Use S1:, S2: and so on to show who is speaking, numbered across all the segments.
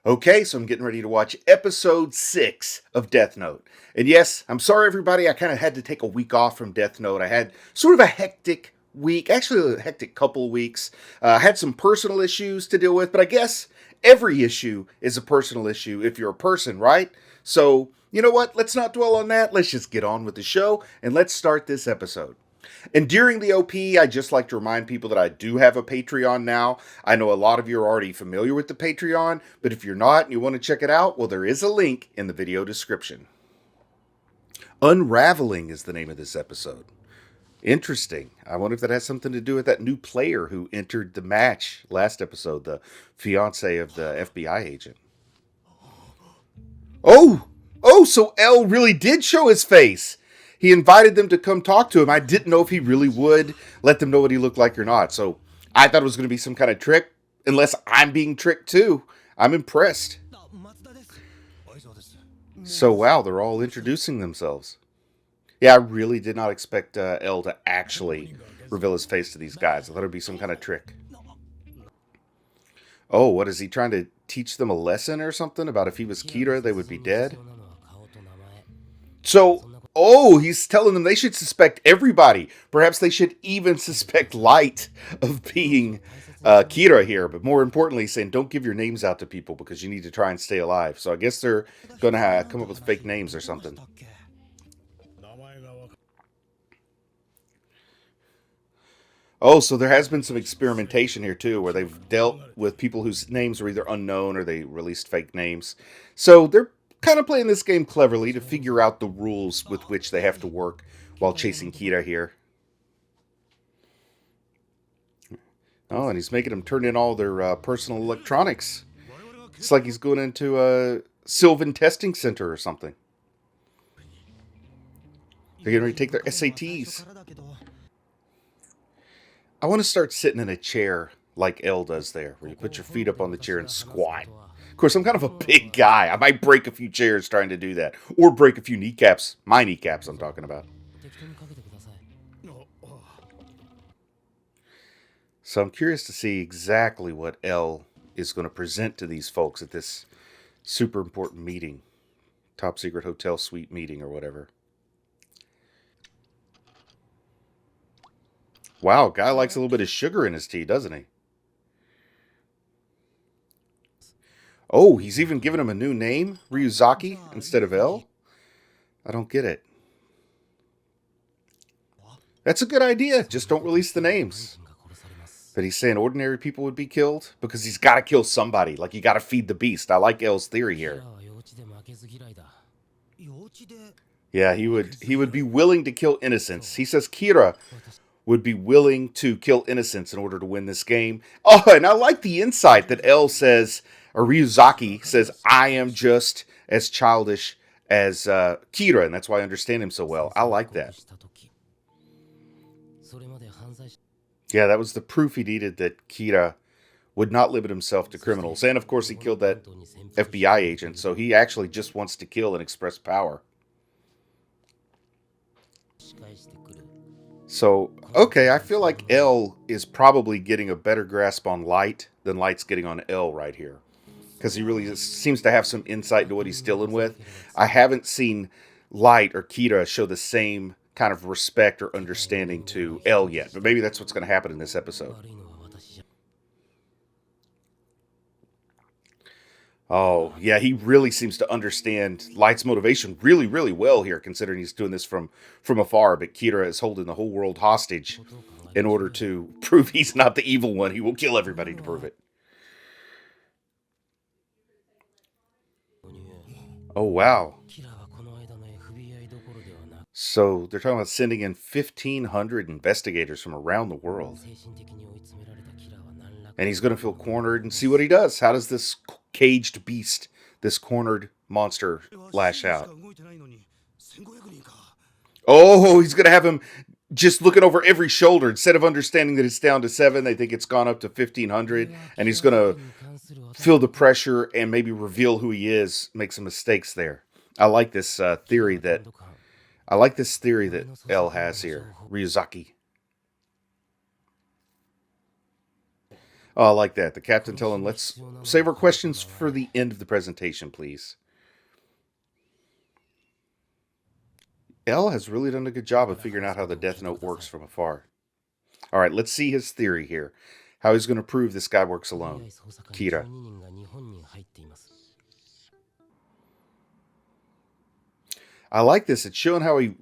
S1: Okay, so I'm getting ready to watch episode 6 of Death Note. And yes, I'm sorry everybody, I kind of had to take a week off from Death Note. I had sort of a hectic week, actually a hectic couple of weeks. I had some personal issues to deal with, but I guess every issue is a personal issue if you're a person, right? So, you know what? Let's not dwell on that. Let's just get on with the show and let's start this episode. And during the OP, I'd just like to remind people that I do have a Patreon now. I know a lot of you are already familiar with the Patreon, but if you're not and you want to check it out, well, there is a link in the video description. Unraveling is the name of this episode. Interesting. I wonder if that has something to do with that new player who entered the match last episode, the fiance of the FBI agent. So L really did show his face. He invited them to come talk to him. I didn't know if he really would let them know what he looked like or not. So I thought it was going to be some kind of trick. Unless I'm being tricked too. I'm impressed. So wow, they're all introducing themselves. Yeah, I really did not expect L to actually reveal his face to these guys. I thought it would be some kind of trick. Oh, what is he trying to teach them a lesson or something about if he was Kira, they would be dead? So, he's telling them they should suspect everybody. Perhaps they should even suspect Light of being Kira here. But more importantly, he's saying don't give your names out to people because you need to try and stay alive. So I guess they're going to come up with fake names or something. Oh, so there has been some experimentation here too, where they've dealt with people whose names are either unknown or they released fake names. So they're kind of playing this game cleverly to figure out the rules with which they have to work while chasing Kira here. Oh, and he's making them turn in all their personal electronics. It's like he's going into a Sylvan testing center or something. They're getting ready to take their SATs. I want to start sitting in a chair like L does there, where you put your feet up on the chair and squat. Of course, I'm kind of a big guy. I might break a few chairs trying to do that. Or break a few kneecaps. My kneecaps I'm talking about. So I'm curious to see exactly what L is going to present to these folks at this super important meeting. Top secret hotel suite meeting or whatever. Wow, guy likes a little bit of sugar in his tea, doesn't he? Oh, he's even given him a new name, Ryuzaki, instead of L? I don't get it. That's a good idea, just don't release the names. But he's saying ordinary people would be killed? Because he's got to kill somebody, like you got to feed the beast. I like L's theory here. Yeah, he would be willing to kill innocents. He says Kira would be willing to kill innocents in order to win this game. Oh, and I like the insight that L says, or Ryuzaki says, I am just as childish as Kira, and that's why I understand him so well. I like that. Yeah, that was the proof he needed that Kira would not limit himself to criminals. And of course he killed that FBI agent, so he actually just wants to kill and express power. So, okay, I feel like L is probably getting a better grasp on Light than Light's getting on L right here. Because he really seems to have some insight into what he's dealing with. I haven't seen Light or Kira show the same kind of respect or understanding to L yet. But maybe that's what's going to happen in this episode. Oh, yeah, he really seems to understand Light's motivation really, really well here, considering he's doing this from afar. But Kira is holding the whole world hostage in order to prove he's not the evil one. He will kill everybody to prove it. Oh, wow. So they're talking about sending in 1,500 investigators from around the world. And he's going to feel cornered and see what he does. How does this caged beast, this cornered monster, lash out? Oh, he's going to have him just looking over every shoulder. Instead of understanding that it's down to 7, they think it's gone up to 1,500. And he's going to feel the pressure and maybe reveal who he is, make some mistakes there. I like this theory that L has here, Ryuzaki. Oh, I like that. The captain telling, let's save our questions for the end of the presentation, please. L has really done a good job of figuring out how the Death Note works from afar. All right, let's see his theory here. How he's going to prove this guy works alone. Kira. I like this. It's showing how he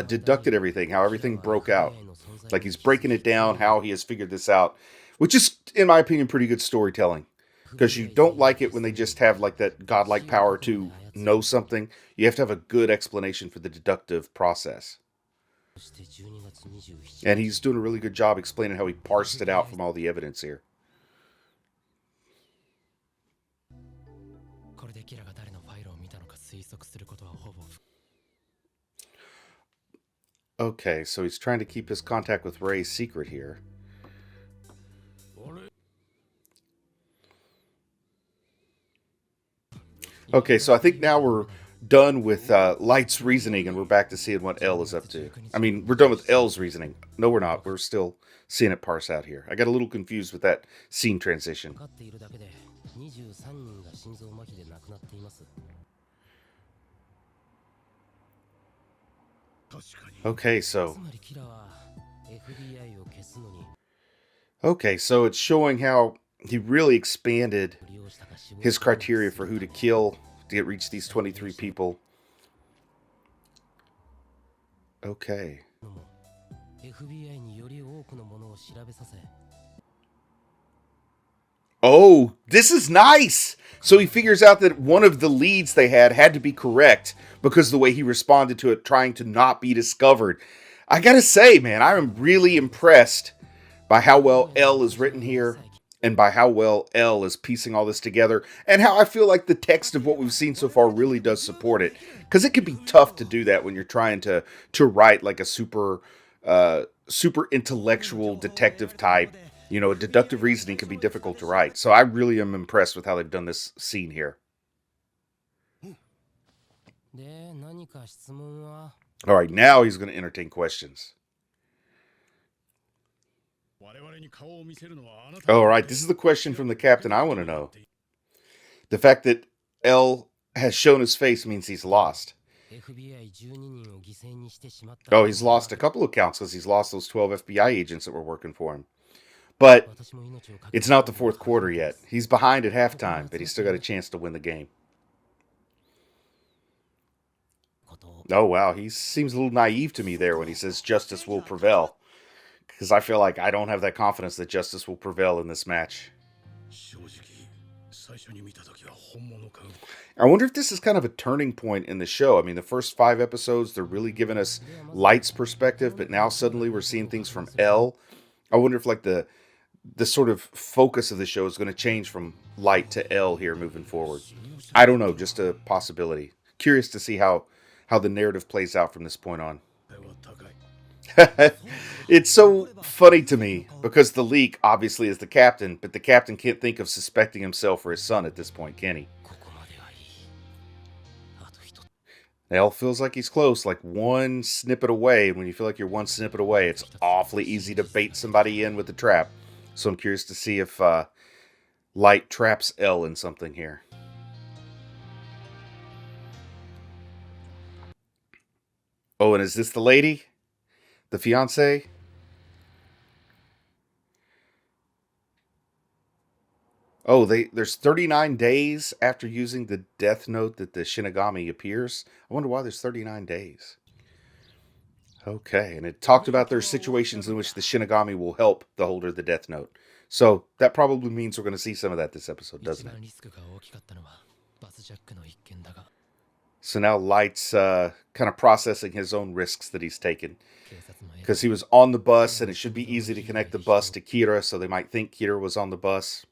S1: deducted everything, how everything broke out. Like he's breaking it down, how he has figured this out, which is, in my opinion, pretty good storytelling. Because you don't like it when they just have like that godlike power to know something. You have to have a good explanation for the deductive process. And he's doing a really good job explaining how he parsed it out from all the evidence here. Okay, so he's trying to keep his contact with Ray secret here. Okay, so I think now we're done with Light's reasoning and we're back to seeing what L is up to. I mean, we're done with L's reasoning. No, we're not. We're still seeing it parse out here. I got a little confused with that scene transition. Okay, so... Okay, so it's showing how he really expanded his criteria for who to kill to reach these 23 people. Okay. Oh, this is nice! So he figures out that one of the leads they had to be correct because of the way he responded to it, trying to not be discovered. I gotta say, man, I am really impressed by how well L is written here and by how well L is piecing all this together and how I feel like the text of what we've seen so far really does support it. Because it can be tough to do that when you're trying to write like a super intellectual detective type. You know, deductive reasoning can be difficult to write. So I really am impressed with how they've done this scene here. All right, now he's going to entertain questions. All right, this is the question from the captain I want to know. The fact that L has shown his face means he's lost. Oh, he's lost a couple of counts because he's lost those 12 FBI agents that were working for him. But it's not the fourth quarter yet. He's behind at halftime, but he's still got a chance to win the game. Oh, wow. He seems a little naive to me there when he says justice will prevail. Because I feel like I don't have that confidence that justice will prevail in this match. I wonder if this is kind of a turning point in the show. I mean, the first 5 episodes, they're really giving us Light's perspective, but now suddenly we're seeing things from L. I wonder if like the sort of focus of the show is going to change from Light to L here moving forward. I don't know, just a possibility. Curious to see how the narrative plays out from this point on. It's so funny to me because the leak obviously is the captain, but the captain can't think of suspecting himself or his son at this point, can he? L feels like he's close, like one snippet away. When you feel like you're one snippet away, it's awfully easy to bait somebody in with the trap. So I'm curious to see if Light traps L in something here. Oh, and is this the lady? The fiancé? Oh, there's 39 days after using the Death Note that the Shinigami appears. I wonder why there's 39 days. Okay, and it talked about their situations in which the Shinigami will help the holder of the Death Note. So that probably means we're going to see some of that this episode, doesn't it? So now Light's kind of processing his own risks that he's taken. Because he was on the bus, and it should be easy to connect the bus to Kira, so they might think Kira was on the bus.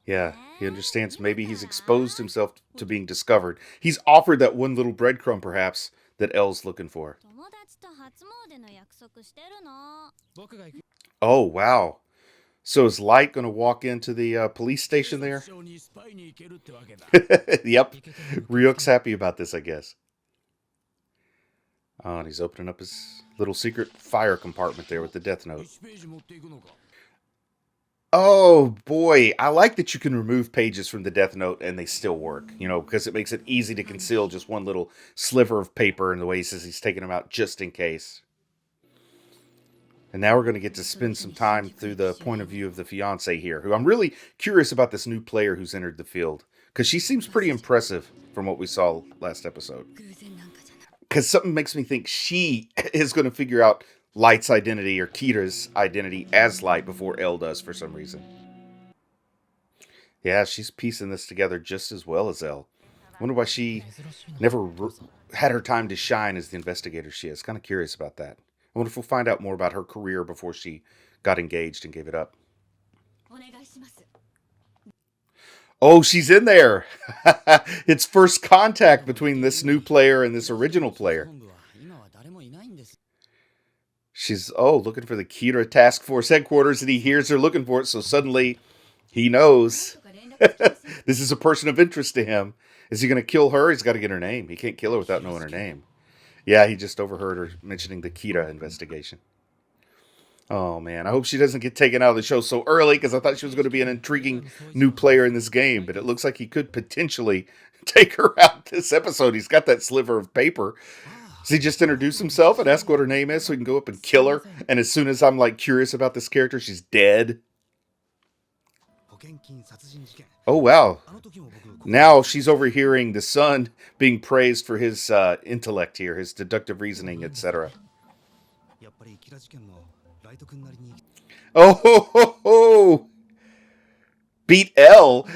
S1: Yeah, he understands maybe he's exposed himself to being discovered. He's offered that one little breadcrumb, perhaps, that L's looking for. Oh, wow. So is Light going to walk into the police station there? Yep. Ryuk's happy about this, I guess. Oh, and he's opening up his little secret fire compartment there with the Death Note. Oh boy, I like that you can remove pages from the Death Note and they still work, because it makes it easy to conceal just one little sliver of paper in the way he says he's taking them out just in case. And now we're going to get to spend some time through the point of view of the fiance here, who I'm really curious about this new player who's entered the field, because she seems pretty impressive from what we saw last episode. Because something makes me think she is going to figure out Light's identity or Kira's identity as Light before L does for some reason. Yeah, she's piecing this together just as well as L. I wonder why she never had her time to shine as the investigator she is. Kind of curious about that. I wonder if we'll find out more about her career before she got engaged and gave it up. Oh, she's in there. It's first contact between this new player and this original player. She's, looking for the Kira Task Force headquarters, and he hears her looking for it, so suddenly he knows this is a person of interest to him. Is he going to kill her? He's got to get her name. He can't kill her without knowing her name. Yeah, he just overheard her mentioning the Kira investigation. Oh, man. I hope she doesn't get taken out of the show so early, because I thought she was going to be an intriguing new player in this game, but it looks like he could potentially take her out this episode. He's got that sliver of paper. Does he just introduce himself and ask what her name is so he can go up and kill her? And as soon as I'm, curious about this character, she's dead? Oh, wow. Now she's overhearing the son being praised for his intellect here, his deductive reasoning, etc. Oh, ho, ho, ho. Beat L.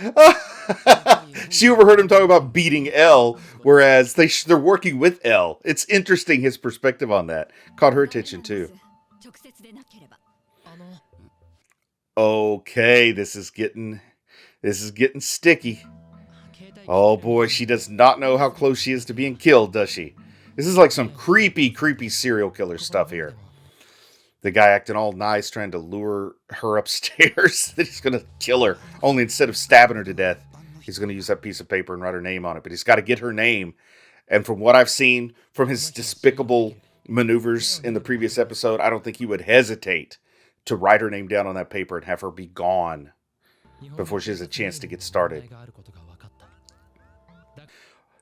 S1: She overheard him talk about beating L, whereas they're working with L. It's interesting, his perspective on that. Caught her attention too. Okay, this is getting sticky. Oh boy, she does not know how close she is to being killed, does she? This is like some creepy, creepy serial killer stuff here. The guy acting all nice, trying to lure her upstairs. That he's going to kill her. Only instead of stabbing her to death, he's going to use that piece of paper and write her name on it. But he's got to get her name. And from what I've seen from his despicable maneuvers in the previous episode, I don't think he would hesitate to write her name down on that paper and have her be gone before she has a chance to get started.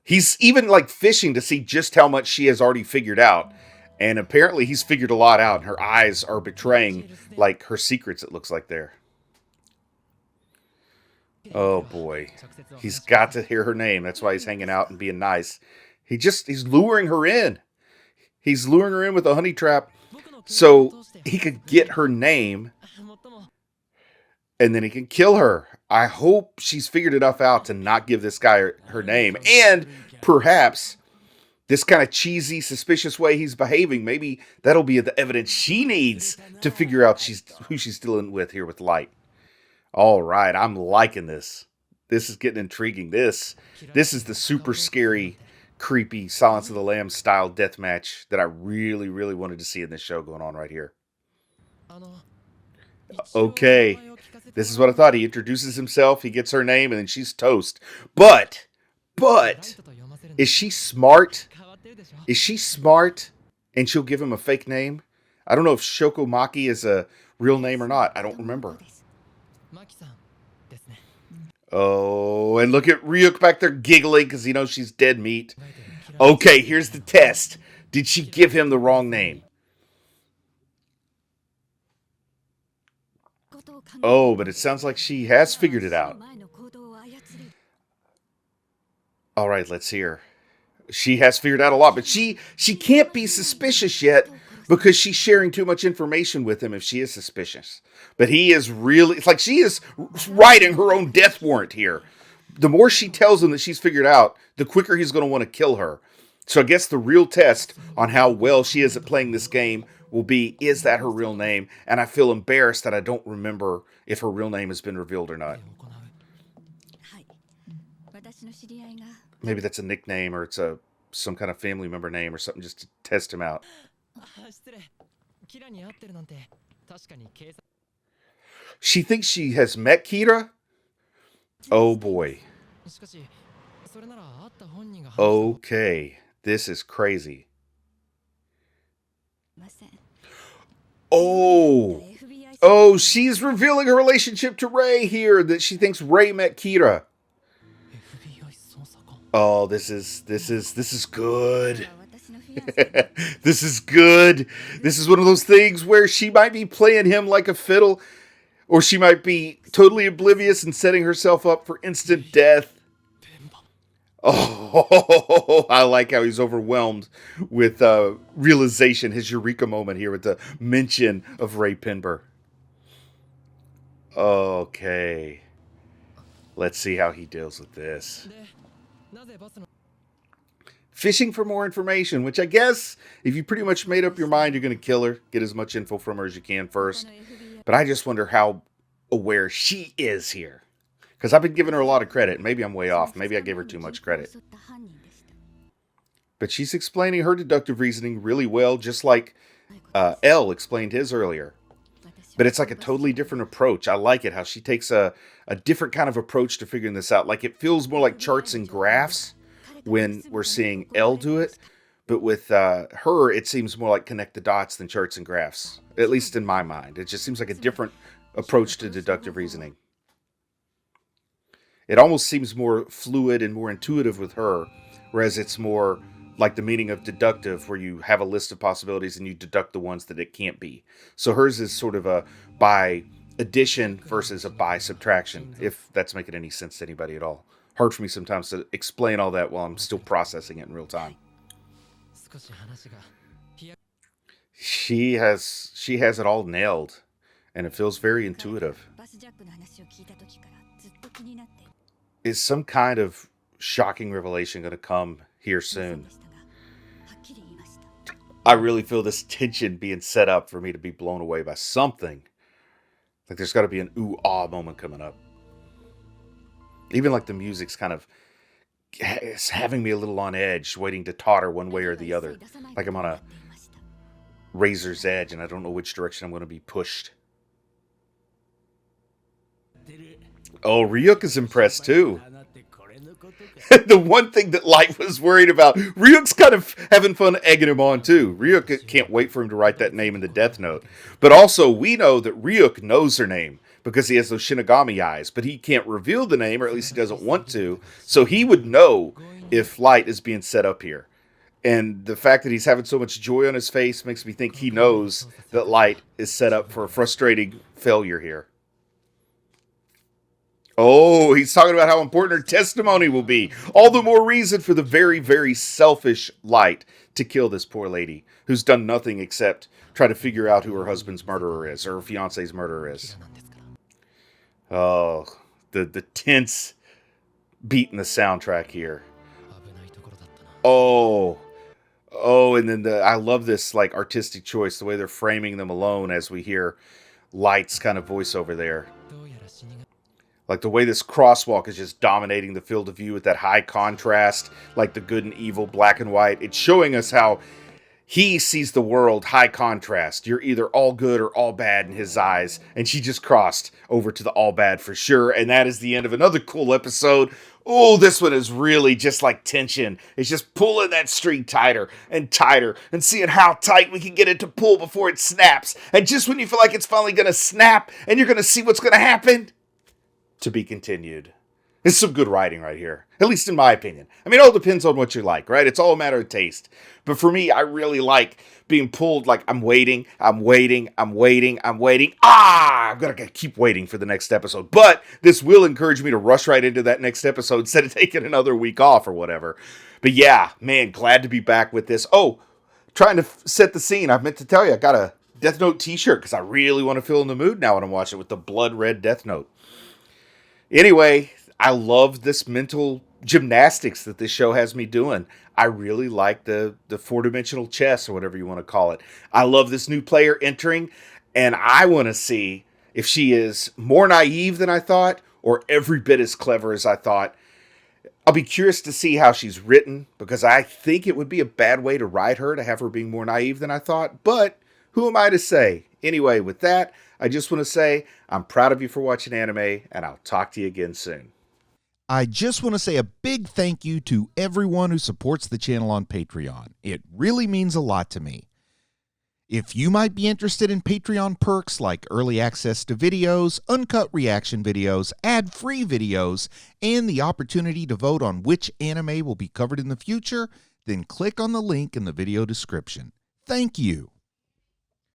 S1: He's even fishing to see just how much she has already figured out. And apparently he's figured a lot out. Her eyes are betraying, her secrets, it looks like there. Oh, boy. He's got to hear her name. That's why he's hanging out and being nice. He's luring her in. He's luring her in with a honey trap so he could get her name. And then he can kill her. I hope she's figured enough out to not give this guy her name. And perhaps this kind of cheesy, suspicious way he's behaving, maybe that'll be the evidence she needs to figure out who she's dealing with here with Light. All right, I'm liking this. This is getting intriguing. This is the super scary, creepy Silence of the Lambs style deathmatch that I really, really wanted to see in this show going on right here. Okay, this is what I thought. He introduces himself, he gets her name, and then she's toast. But, is she smart? Is she smart and she'll give him a fake name? I don't know if Shokomaki is a real name or not. I don't remember. Oh, and look at Ryuk back there giggling because he knows she's dead meat. Okay, here's the test. Did she give him the wrong name? Oh, but it sounds like she has figured it out. All right, let's hear. She has figured out a lot, but she can't be suspicious yet because she's sharing too much information with him if she is suspicious. But he is really, it's like she is writing her own death warrant here. The more she tells him that she's figured out, the quicker he's going to want to kill her. So I guess the real test on how well she is at playing this game will be, is that her real name? And I feel embarrassed that I don't remember if her real name has been revealed or not. Maybe that's a nickname or it's some kind of family member name or something just to test him out. She thinks she has met Kira? Oh boy. Okay, this is crazy. Oh, Oh, she's revealing her relationship to Ray here, that she thinks Ray met Kira. Oh, this is good. This is good. This is one of those things where she might be playing him like a fiddle, or she might be totally oblivious and setting herself up for instant death. Oh, I like how he's overwhelmed with realization, his eureka moment here with the mention of Ray Pinber. Okay. Let's see how he deals with this. Fishing for more information, which I guess if you pretty much made up your mind you're going to kill her, get as much info from her as you can first. But I just wonder how aware she is here. Because I've been giving her a lot of credit. Maybe I'm way off. Maybe I gave her too much credit. But she's explaining her deductive reasoning really well, just like L explained his earlier. But it's like a totally different approach. I like it, how she takes a different kind of approach to figuring this out. Like it feels more like charts and graphs when we're seeing L do it. But with her, it seems more like connect the dots than charts and graphs. At least in my mind. It just seems like a different approach to deductive reasoning. It almost seems more fluid and more intuitive with her, whereas it's more like the meaning of deductive, where you have a list of possibilities and you deduct the ones that it can't be. So hers is sort of a by addition versus a by subtraction, if that's making any sense to anybody at all. Hard for me sometimes to explain all that while I'm still processing it in real time. She has it all nailed, and it feels very intuitive. Is some kind of shocking revelation going to come here soon? I really feel this tension being set up for me to be blown away by something. Like there's got to be an ooh-ah moment coming up. Even like the music's kind of it's having me a little on edge, waiting to totter one way or the other. Like I'm on a razor's edge and I don't know which direction I'm going to be pushed. Oh, Ryuk is impressed too. The one thing that Light was worried about, Ryuk's kind of having fun egging him on too. Ryuk can't wait for him to write that name in the Death Note. But also, we know that Ryuk knows her name because he has those Shinigami eyes, but he can't reveal the name, or at least he doesn't want to, so he would know if Light is being set up here. And the fact that he's having so much joy on his face makes me think he knows that Light is set up for a frustrating failure here. Oh, he's talking about how important her testimony will be. All the more reason for the very, very selfish Light to kill this poor lady who's done nothing except try to figure out who her husband's murderer is, or her fiance's murderer is. Oh, the tense beat in the soundtrack here. Oh, and then I love this like artistic choice, the way they're framing them alone as we hear Light's kind of voiceover there. Like the way this crosswalk is just dominating the field of view with that high contrast, like the good and evil, black and white. It's showing us how he sees the world high contrast. You're either all good or all bad in his eyes. And she just crossed over to the all bad for sure. And that is the end of another cool episode. Oh, this one is really just like tension. It's just pulling that string tighter and tighter and seeing how tight we can get it to pull before it snaps. And just when you feel like it's finally going to snap and you're going to see what's going to happen, to be continued. It's some good writing right here, at least in my opinion. I mean, it all depends on what you like, right? It's all a matter of taste. But for me, I really like being pulled like I'm waiting. I'm going to keep waiting for the next episode. But this will encourage me to rush right into that next episode instead of taking another week off or whatever. But yeah, man, glad to be back with this. Oh, trying to set the scene. I meant to tell you, I got a Death Note t-shirt because I really want to feel in the mood now when I'm watching it with the blood red Death Note. Anyway, I love this mental gymnastics that this show has me doing. I really like the four-dimensional chess or whatever you want to call it. I love this new player entering, and I want to see if she is more naive than I thought or every bit as clever as I thought. I'll be curious to see how she's written because I think it would be a bad way to write her to have her being more naive than I thought, but who am I to say? Anyway, with that, I just want to say I'm proud of you for watching anime, and I'll talk to you again soon.
S2: I just want to say a big thank you to everyone who supports the channel on Patreon. It really means a lot to me. If you might be interested in Patreon perks like early access to videos, uncut reaction videos, ad-free videos, and the opportunity to vote on which anime will be covered in the future, then click on the link in the video description. Thank you.